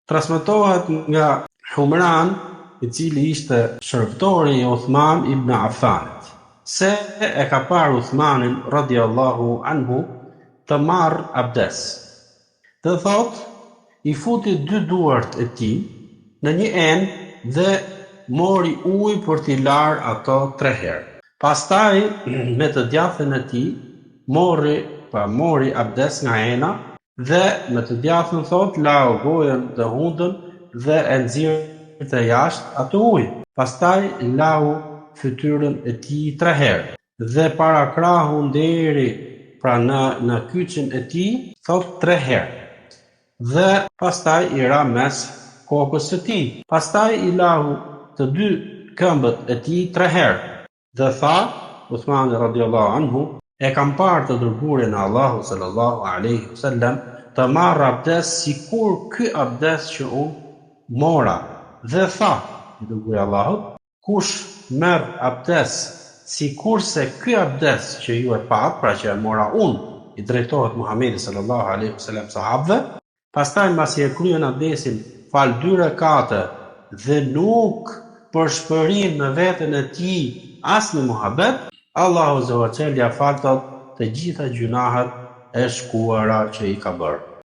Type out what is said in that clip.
Transmetohet nga Humran, i cili ishte shërbëtori i Uthman ibn Affanit, se e ka parë Uthmanin radiallahu anhu të marrë abdes. Dhe thot, i futi 2 duart e tij në një enë dhe mori ujë për t'i larë ato 3 herë. Pastaj me të djathën e tij mori abdes nga ena dhe me të djathën thot lau gojën dhe hundën dhe e nxirrte jashtë atë ujë. Pastaj lau fytyrën e tij 3 herë dhe para krahun deri pra në kyçin e tij thot 3 herë. Dhe pastaj i ra mes kokës së tij. Pastaj i lau të 2 këmbët e tij 3 herë. Dhe tha, Uthmani radiallahu anhu, e kam parë të dërguarin e Allahut sallallahu alaihi wasallam të marrë abdes sikur ky abdes që unë mora. Dhe tha, i dërguari i Allahut, kush merr abdes sikurse ky abdes që ju e pat, pra që e mora unë, i drejtohet Muhamedit sallallahu alaihi wasallam sahabëve, pastaj mbasi e kryen abdesin, fal 2 rekate dhe nuk përshpërin në veten e tij asnjë muhabet, Allahu azza wa jalla ja fal të gjitha gjunahet e shkuara që i ka bërë.